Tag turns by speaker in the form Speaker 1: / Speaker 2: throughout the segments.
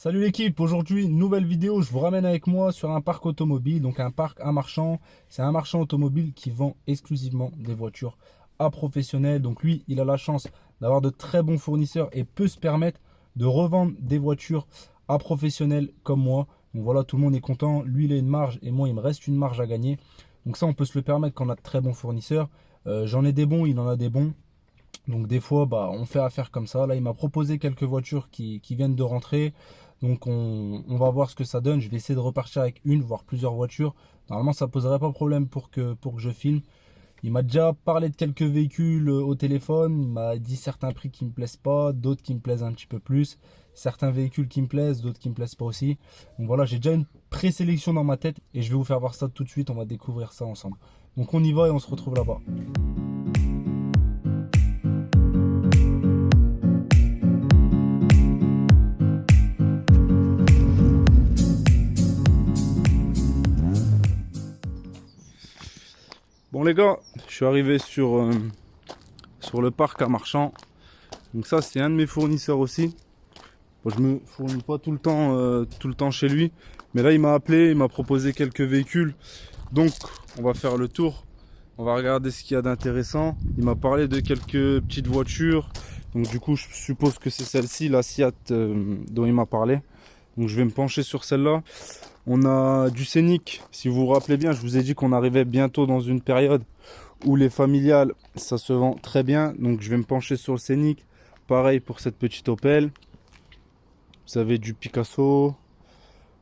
Speaker 1: Salut l'équipe, aujourd'hui nouvelle vidéo, je vous ramène avec moi sur un parc automobile, donc un parc à marchand. C'est un marchand automobile qui vend exclusivement des voitures à professionnels. Donc lui, il a la chance d'avoir de très bons fournisseurs et peut se permettre de revendre des voitures à professionnels comme moi. Donc voilà, tout le monde est content, lui il a une marge et moi il me reste une marge à gagner. Donc ça on peut se le permettre quand on a de très bons fournisseurs. J'en ai des bons, il en a des bons. Donc des fois, on fait affaire comme ça. Là, il m'a proposé quelques voitures qui viennent de rentrer. Donc on va voir ce que ça donne. Je vais essayer de repartir avec une, voire plusieurs voitures. Normalement, ça ne poserait pas problème pour que je filme. Il m'a déjà parlé de quelques véhicules au téléphone. Il m'a dit certains prix qui ne me plaisent pas, d'autres qui me plaisent un petit peu plus. Certains véhicules qui me plaisent, d'autres qui ne me plaisent pas aussi. Donc voilà, j'ai déjà une présélection dans ma tête et je vais vous faire voir ça tout de suite. On va découvrir ça ensemble. Donc on y va et on se retrouve là-bas. Bon les gars, je suis arrivé sur le parc à marchand. Donc ça c'est un de mes fournisseurs aussi. Bon, je me fournis pas tout le temps chez lui. Mais là il m'a appelé, il m'a proposé quelques véhicules. Donc on va faire le tour. On va regarder ce qu'il y a d'intéressant. Il m'a parlé de quelques petites voitures. Donc du coup je suppose que c'est celle-ci, la Seat dont il m'a parlé. Donc je vais me pencher sur celle-là. On a du Scénic. Si vous vous rappelez bien, je vous ai dit qu'on arrivait bientôt dans une période où les familiales, ça se vend très bien. Donc je vais me pencher sur le Scénic. Pareil pour cette petite Opel. Vous avez du Picasso.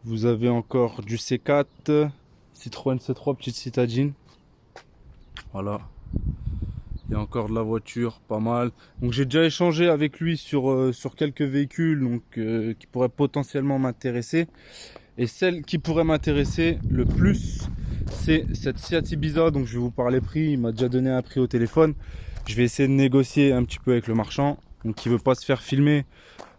Speaker 1: Vous avez encore du C4. Citroën C3, petite citadine. Voilà. Il y a encore de la voiture, pas mal. Donc j'ai déjà échangé avec lui sur quelques véhicules donc, qui pourraient potentiellement m'intéresser. Et celle qui pourrait m'intéresser le plus, c'est cette Seat Ibiza. Donc je vais vous parler prix. Il m'a déjà donné un prix au téléphone. Je vais essayer de négocier un petit peu avec le marchand. Donc il ne veut pas se faire filmer.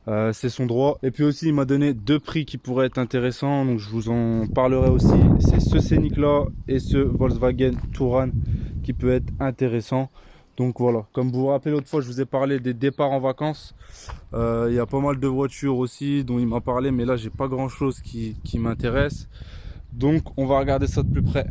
Speaker 1: C'est son droit. Et puis aussi il m'a donné deux prix qui pourraient être intéressants. Donc je vous en parlerai aussi. C'est ce Scénic là et ce Volkswagen Touran qui peut être intéressant. Donc voilà, comme vous vous rappelez l'autre fois, je vous ai parlé des départs en vacances. Il y a pas mal de voitures aussi dont il m'a parlé, mais là j'ai pas grand chose qui m'intéresse. Donc on va regarder ça de plus près.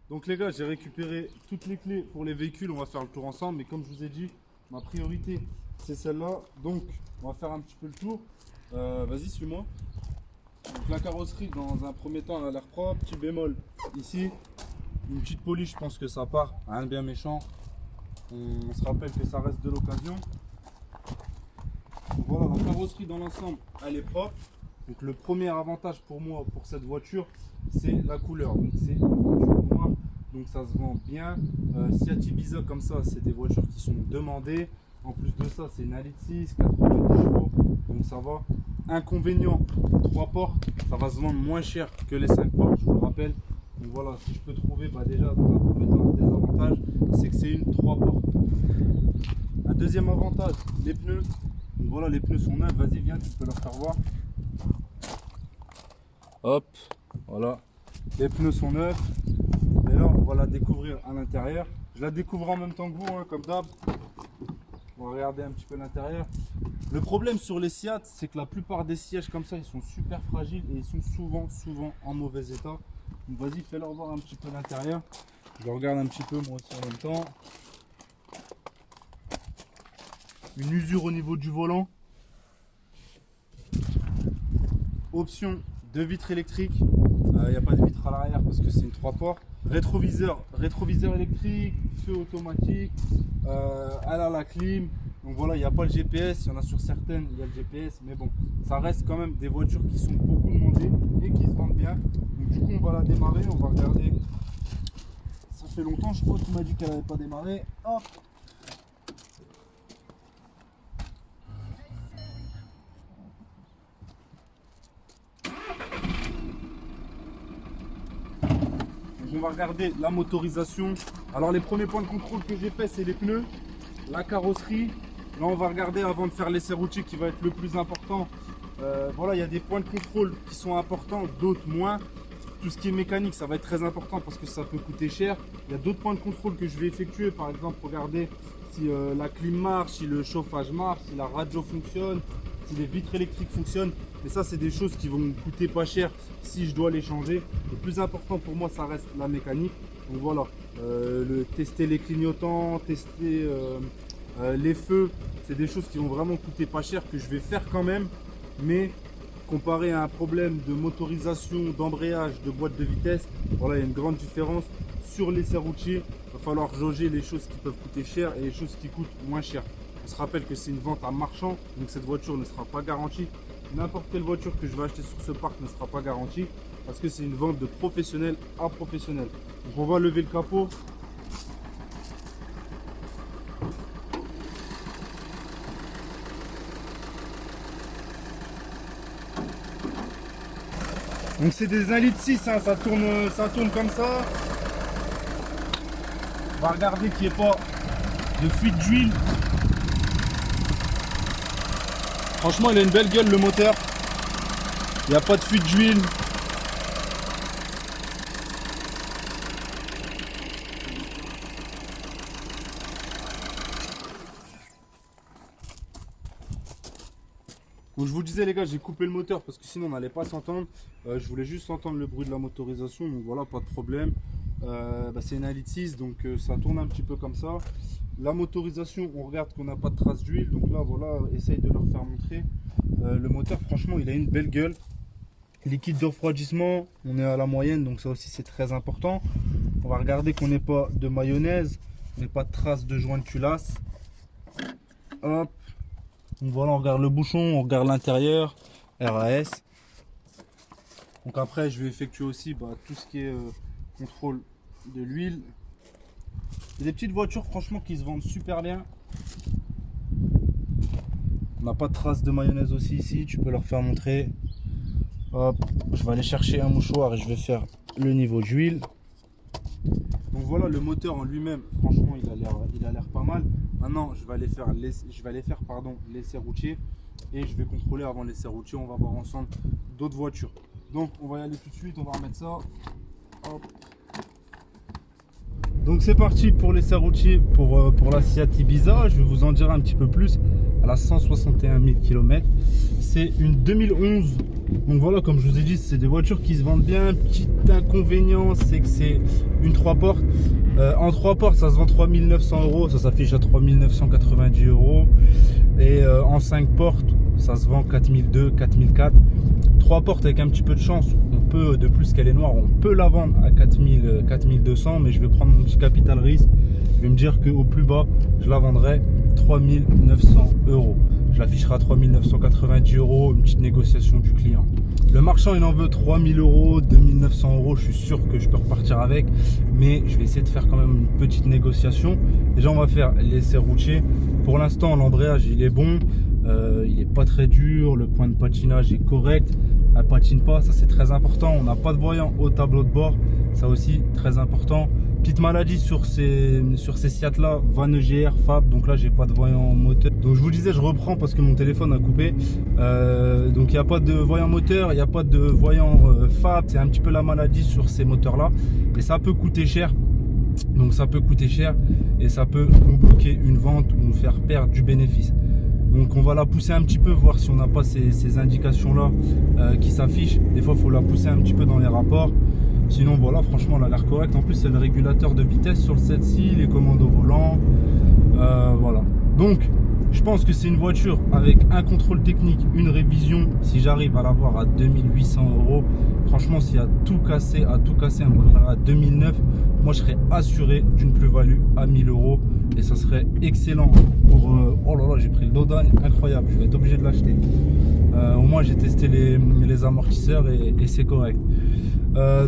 Speaker 1: Donc les gars, j'ai récupéré toutes les clés pour les véhicules, on va faire le tour ensemble. Mais comme je vous ai dit, ma priorité c'est celle-là. Donc on va faire un petit peu le tour. Vas-y, suis-moi. Donc la carrosserie dans un premier temps elle a l'air propre, petit bémol ici. Une petite polish, je pense que ça part, rien de bien méchant. On se rappelle que ça reste de l'occasion. Voilà, la carrosserie dans l'ensemble, elle est propre. Donc le premier avantage pour moi, pour cette voiture, c'est la couleur. Donc c'est une voiture noire, donc ça se vend bien. Seat Ibiza comme ça, c'est des voitures qui sont demandées. En plus de ça, c'est une 1,6 litre, 90 chevaux, donc ça va. Inconvénient, 3 portes, ça va se vendre moins cher que les 5 portes, je vous le rappelle. Donc voilà, si je peux trouver déjà dans un premier temps un désavantage, c'est que c'est une 3 portes. Un deuxième avantage, les pneus. Donc voilà, les pneus sont neufs, vas-y viens, tu peux leur faire voir. Hop, voilà, les pneus sont neufs. Et là, on va la découvrir à l'intérieur. Je la découvre en même temps que vous, hein, comme d'hab. On va regarder un petit peu l'intérieur. Le problème sur les Seat, c'est que la plupart des sièges comme ça, ils sont super fragiles et ils sont souvent en mauvais état. Donc vas-y, fais-leur voir un petit peu l'intérieur. Je regarde un petit peu moi aussi en même temps. Une usure au niveau du volant. Option de vitres électriques. Il n'y a pas de vitre à l'arrière parce que c'est une 3 ports. Rétroviseur électrique, feu automatique. Elle a la clim. Donc voilà, il n'y a pas le GPS. Il y en a sur certaines, il y a le GPS. Mais bon, ça reste quand même des voitures qui sont beaucoup demandées et qui se vendent bien. Donc du coup, on va la démarrer. On va regarder. Ça fait longtemps, je crois, qu'il m'a dit qu'elle n'avait pas démarré. Hop. On va regarder la motorisation. Alors les premiers points de contrôle que j'ai fait, c'est les pneus, la carrosserie. Là on va regarder avant de faire l'essai routier qui va être le plus important. Voilà, il y a des points de contrôle qui sont importants, d'autres moins. Tout ce qui est mécanique, ça va être très important parce que ça peut coûter cher. Il y a d'autres points de contrôle que je vais effectuer. Par exemple, regardez si la clim marche, si le chauffage marche, si la radio fonctionne, si les vitres électriques fonctionnent. Mais ça, c'est des choses qui vont me coûter pas cher si je dois les changer. Le plus important pour moi, ça reste la mécanique. Donc voilà, tester les clignotants, tester les feux, c'est des choses qui vont vraiment coûter pas cher, que je vais faire quand même. Mais comparé à un problème de motorisation, d'embrayage, de boîte de vitesse, voilà, il y a une grande différence. Sur les serroutiers, il va falloir jauger les choses qui peuvent coûter cher et les choses qui coûtent moins cher. On se rappelle que c'est une vente à marchand, donc cette voiture ne sera pas garantie. N'importe quelle voiture que je vais acheter sur ce parc ne sera pas garantie parce que c'est une vente de professionnel à professionnel. Donc on va lever le capot. Donc c'est des 1,6 litre, hein, ça tourne comme ça. On va regarder qu'il n'y ait pas de fuite d'huile. Franchement, il a une belle gueule le moteur. Il n'y a pas de fuite d'huile. Donc je vous disais les gars, j'ai coupé le moteur parce que sinon on n'allait pas s'entendre. Je voulais juste entendre le bruit de la motorisation, donc voilà, pas de problème. C'est une 1,6 litre, donc ça tourne un petit peu comme ça. La motorisation, on regarde qu'on n'a pas de traces d'huile, donc là voilà, essaye de leur faire montrer. Le moteur, franchement, il a une belle gueule. Liquide de refroidissement, on est à la moyenne, donc ça aussi c'est très important. On va regarder qu'on n'ait pas de mayonnaise, on n'ait pas de traces de joint de culasse. Hop. Donc voilà, on regarde le bouchon, on regarde l'intérieur, RAS. Donc après, je vais effectuer aussi tout ce qui est contrôle de l'huile. Il y a des petites voitures franchement qui se vendent super bien. On n'a pas de traces de mayonnaise aussi ici, tu peux leur faire montrer. Hop, je vais aller chercher un mouchoir et je vais faire le niveau d'huile. Donc voilà, le moteur en lui-même, franchement, il a l'air pas mal. Maintenant, je vais aller faire les serroutiers et je vais contrôler avant les serroutiers. On va voir ensemble d'autres voitures. Donc, on va y aller tout de suite. On va remettre ça. Hop. Donc c'est parti pour les serroutiers pour la Seat Ibiza. Je vais vous en dire un petit peu plus. Elle a 161 000 km. C'est une 2011. Donc voilà, comme je vous ai dit, c'est des voitures qui se vendent bien. Petit inconvénient, c'est que c'est une 3 portes. En 3 portes, ça se vend 3 900 €. Ça s'affiche à 3 990 €. Et en 5 portes, ça se vend 4 200, 4 400. 3 portes avec un petit peu de chance, on peut, de plus qu'elle est noire, on peut la vendre à 4 200, mais je vais prendre mon petit capital risque. Je vais me dire qu'au plus bas, je la vendrai 3 900 €. Je l'afficherai à 3 990 €, une petite négociation du client. Le marchand, il en veut 3 000 €, 2 900 €. Je suis sûr que je peux repartir avec, mais je vais essayer de faire quand même une petite négociation. Déjà, on va faire les serroutiers. Pour l'instant, l'embrayage, il est bon. Il n'est pas très dur, le point de patinage est correct, elle patine pas, ça c'est très important. On n'a pas de voyant au tableau de bord, ça aussi très important. Petite maladie sur ces Seat là, Van EGR, Fab, donc là j'ai pas de voyant moteur. Donc je vous disais, je reprends parce que mon téléphone a coupé. Donc il n'y a pas de voyant moteur, il n'y a pas de voyant Fab, c'est un petit peu la maladie sur ces moteurs là. Et ça peut coûter cher. Donc ça peut coûter cher et ça peut nous bloquer une vente ou nous faire perdre du bénéfice. Donc on va la pousser un petit peu, voir si on n'a pas ces indications là qui s'affichent. Des fois il faut la pousser un petit peu dans les rapports. Sinon voilà, franchement elle a l'air correcte. En plus c'est le régulateur de vitesse sur celle-ci, les commandes au volant. Voilà. Donc je pense que c'est une voiture avec un contrôle technique, une révision. Si j'arrive à l'avoir à 2 800 €, franchement s'il y a tout cassé, elle me reviendra à 2009. Moi je serais assuré d'une plus-value à 1 000 € et ça serait excellent pour... oh là là, j'ai pris le Dodagne, incroyable, je vais être obligé de l'acheter. Au moins j'ai testé les amortisseurs et c'est correct.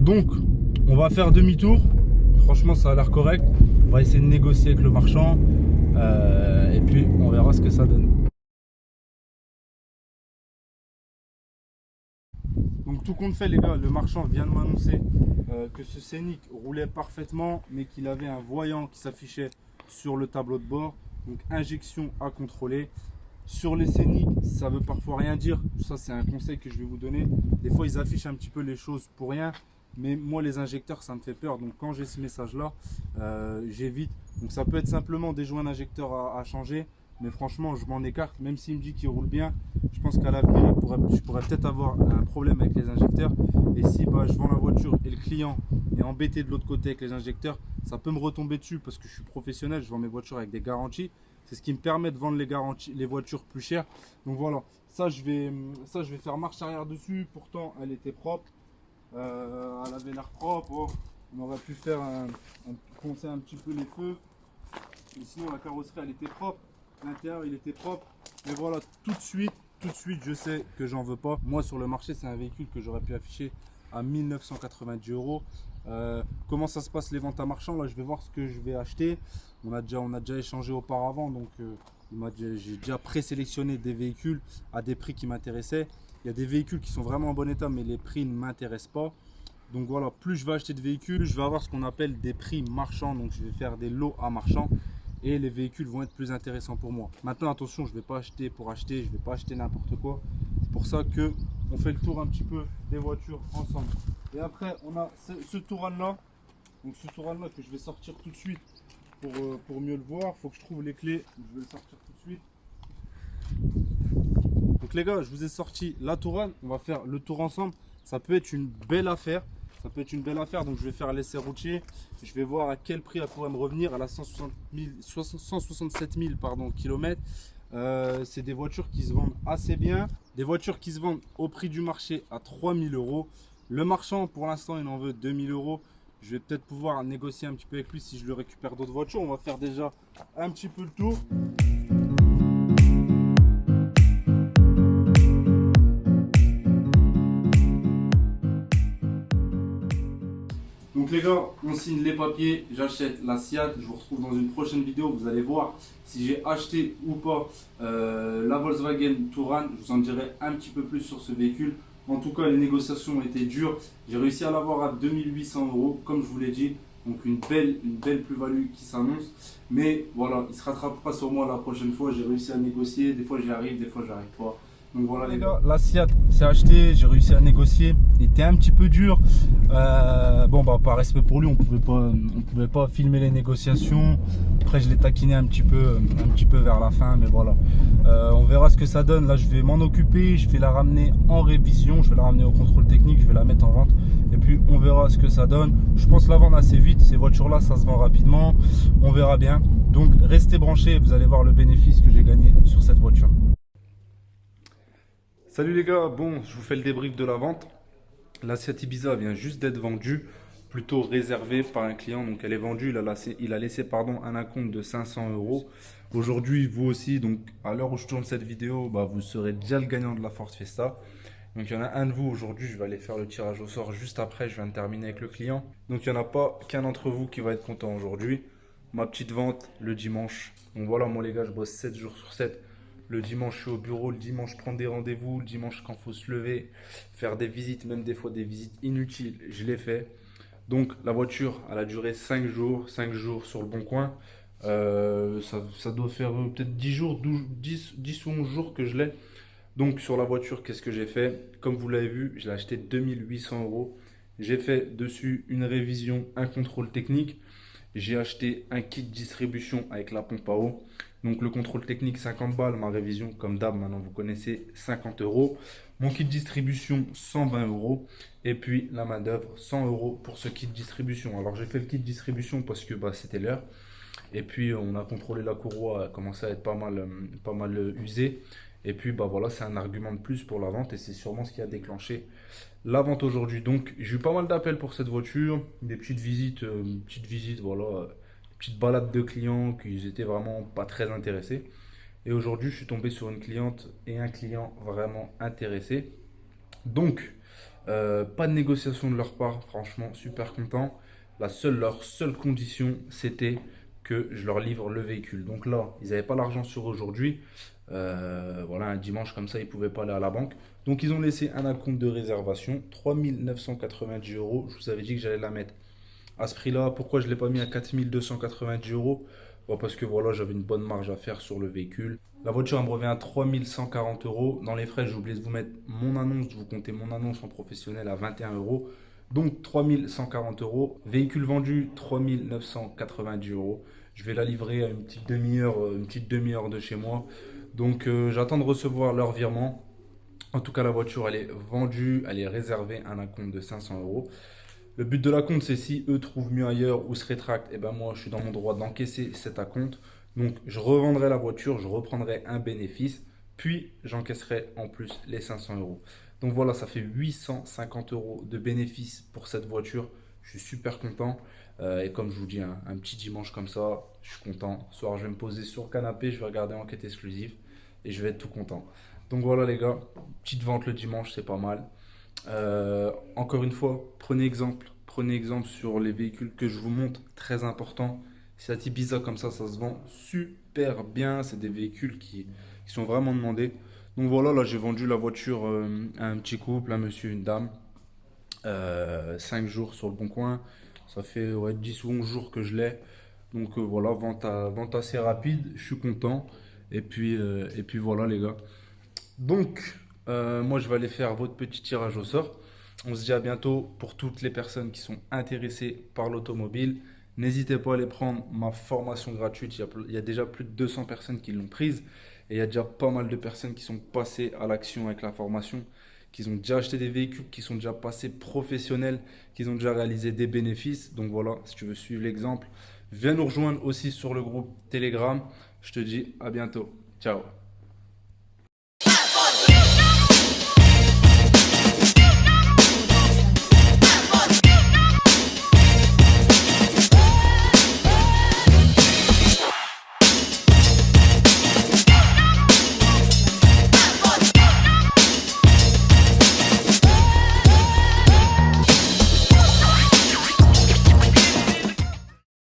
Speaker 1: Donc on va faire demi-tour. Franchement ça a l'air correct. On va essayer de négocier avec le marchand et puis on verra ce que ça donne. Donc tout compte fait les gars, le marchand vient de m'annoncer que ce Scénic roulait parfaitement, mais qu'il avait un voyant qui s'affichait sur le tableau de bord. Donc injection à contrôler. Sur les Scénic, ça veut parfois rien dire. Ça c'est un conseil que je vais vous donner. Des fois ils affichent un petit peu les choses pour rien. Mais moi les injecteurs ça me fait peur. Donc quand j'ai ce message là, j'évite. Donc ça peut être simplement des joints d'injecteurs à changer. mais franchement, je m'en écarte. Même s'il me dit qu'il roule bien, je pense qu'à l'avenir, je pourrais peut-être avoir un problème avec les injecteurs. Et si je vends la voiture et le client est embêté de l'autre côté avec les injecteurs, ça peut me retomber dessus parce que je suis professionnel, je vends mes voitures avec des garanties. C'est ce qui me permet de vendre les voitures plus chères. Donc voilà, ça je vais faire marche arrière dessus. Pourtant, elle était propre. Elle avait l'air propre. Oh, on aurait pu faire poncer un petit peu les feux. Mais sinon, la carrosserie, elle était propre. L'intérieur, il était propre. Mais voilà, tout de suite, je sais que j'en veux pas. Moi, sur le marché, c'est un véhicule que j'aurais pu afficher à 1990 euros. Comment ça se passe les ventes à marchand? Là, je vais voir ce que je vais acheter. On a déjà échangé auparavant, donc j'ai déjà présélectionné des véhicules à des prix qui m'intéressaient. Il y a des véhicules qui sont vraiment en bon état, mais les prix ne m'intéressent pas. Donc voilà, plus je vais acheter de véhicules, plus je vais avoir ce qu'on appelle des prix marchands. Donc je vais faire des lots à marchand et les véhicules vont être plus intéressants pour moi. Maintenant, attention, je ne vais pas acheter pour acheter, je ne vais pas acheter n'importe quoi. C'est pour ça que on fait le tour un petit peu des voitures ensemble. Et après, on a ce Touran-là. Donc ce Touran-là que je vais sortir tout de suite pour mieux le voir. Il faut que je trouve les clés. Je vais le sortir tout de suite. Donc les gars, je vous ai sorti la Touran. On va faire le tour ensemble. Ça peut être une belle affaire. Donc je vais faire l'essai routier. Je vais voir à quel prix elle pourrait me revenir. Elle a 167 000 kilomètres. C'est des voitures qui se vendent assez bien. Des voitures qui se vendent au prix du marché à 3 000 euros. Le marchand, pour l'instant, il en veut 2 000 euros. Je vais peut-être pouvoir négocier un petit peu avec lui si je lui récupère d'autres voitures. On va faire déjà un petit peu le tour. Donc les gars, on signe les papiers, j'achète la Seat, je vous retrouve dans une prochaine vidéo, vous allez voir si j'ai acheté ou pas la Volkswagen Touran, je vous en dirai un petit peu plus sur ce véhicule. En tout cas, les négociations ont été dures, j'ai réussi à l'avoir à 2800 euros, comme je vous l'ai dit, donc une belle plus-value qui s'annonce. Mais voilà, il ne se rattrapera sur moi la prochaine fois, j'ai réussi à négocier, des fois j'y arrive, des fois j'y arrive pas. Donc voilà les gars, la Seat c'est acheté, j'ai réussi à négocier, il était un petit peu dur. Par respect pour lui, on pouvait pas filmer les négociations. Après je l'ai taquiné un petit peu vers la fin, mais voilà. On verra ce que ça donne. Là je vais m'en occuper, je vais la ramener en révision, je vais la ramener au contrôle technique, je vais la mettre en vente. Et puis on verra ce que ça donne. Je pense la vendre assez vite, ces voitures là ça se vend rapidement, on verra bien. Donc restez branchés, vous allez voir le bénéfice que j'ai gagné sur cette voiture. Salut les gars, bon, je vous fais le débrief de la vente. La Seat Ibiza vient juste d'être vendue, plutôt réservée par un client. Donc elle est vendue, il a laissé un acompte de 500 euros. Aujourd'hui, vous aussi, donc à l'heure où je tourne cette vidéo, vous serez déjà le gagnant de la Ford Fiesta. Donc il y en a un de vous aujourd'hui, je vais aller faire le tirage au sort juste après, je viens de terminer avec le client. Donc il n'y en a pas qu'un d'entre vous qui va être content aujourd'hui. Ma petite vente le dimanche. Donc voilà, moi les gars, je bosse 7 jours sur 7. Le dimanche, je suis au bureau. Le dimanche, je prends des rendez-vous. Le dimanche, quand il faut se lever, faire des visites, même des fois des visites inutiles, je l'ai fait. Donc, la voiture, elle a duré 5 jours. 5 jours sur le bon coin. Ça doit faire peut-être 10 jours, 10 ou 11 jours que je l'ai. Donc, sur la voiture, qu'est-ce que j'ai fait? Comme vous l'avez vu, je l'ai acheté 2800 euros. J'ai fait dessus une révision, un contrôle technique. J'ai acheté un kit distribution avec la pompe à eau. Donc le contrôle technique 50 balles, ma révision comme d'hab, maintenant vous connaissez 50 euros. Mon kit distribution 120 euros. Et puis la main d'œuvre 100 euros pour ce kit distribution. Alors j'ai fait le kit distribution parce que c'était l'heure. Et puis on a contrôlé la courroie, elle commençait à être pas mal usée. Et puis voilà, c'est un argument de plus pour la vente et c'est sûrement ce qui a déclenché la vente aujourd'hui. Donc j'ai eu pas mal d'appels pour cette voiture, des petites visites, voilà, petites balades de clients qui étaient vraiment pas très intéressés. Et aujourd'hui, je suis tombé sur une cliente et un client vraiment intéressé. Donc, pas de négociation de leur part, franchement, super content. Leur seule condition, c'était que je leur livre le véhicule. Donc là, ils n'avaient pas l'argent sur aujourd'hui. Voilà, un dimanche comme ça, ils ne pouvaient pas aller à la banque. Donc, ils ont laissé un acompte de réservation, 3 990 euros. Je vous avais dit que j'allais la mettre à ce prix-là. Pourquoi je ne l'ai pas mis à 4 290 euros? Parce que voilà, j'avais une bonne marge à faire sur le véhicule. La voiture, elle me revient à 3 140 euros. Dans les frais, j'ai oublié de vous mettre mon annonce. Vous comptez mon annonce en professionnel à 21 euros. Donc 3 140 euros. Véhicule vendu, 3 990 euros. Je vais la livrer à une petite demi-heure de chez moi. Donc j'attends de recevoir leur virement. En tout cas, la voiture, elle est vendue, elle est réservée à un acompte de 500 euros. Le but de l'acompte, c'est si eux trouvent mieux ailleurs ou se rétractent, et ben moi, je suis dans mon droit d'encaisser cet acompte. Donc, je revendrai la voiture, je reprendrai un bénéfice, puis j'encaisserai en plus les 500 euros. Donc voilà, ça fait 850 euros de bénéfice pour cette voiture. Je suis super content. Et comme je vous dis, un petit dimanche comme ça, je suis content. Ce soir, je vais me poser sur le canapé, je vais regarder Enquête exclusive et je vais être tout content. Donc voilà les gars, petite vente le dimanche, c'est pas mal. Encore une fois, prenez exemple sur les véhicules que je vous montre, très important. Seat Ibiza comme ça se vend super bien, c'est des véhicules qui sont vraiment demandés. Donc voilà, là j'ai vendu la voiture à un petit couple, un monsieur, une dame. 5 jours sur le bon coin, ça fait ouais, 10 ou 11 jours que je l'ai. Donc voilà, vente assez rapide, je suis content. Et puis voilà les gars. Donc, moi, je vais aller faire votre petit tirage au sort. On se dit à bientôt pour toutes les personnes qui sont intéressées par l'automobile. N'hésitez pas à aller prendre ma formation gratuite. Il y a déjà plus de 200 personnes qui l'ont prise. Et il y a déjà pas mal de personnes qui sont passées à l'action avec la formation, qui ont déjà acheté des véhicules, qui sont déjà passés professionnels, qui ont déjà réalisé des bénéfices. Donc voilà, si tu veux suivre l'exemple, viens nous rejoindre aussi sur le groupe Telegram. Je te dis à bientôt. Ciao.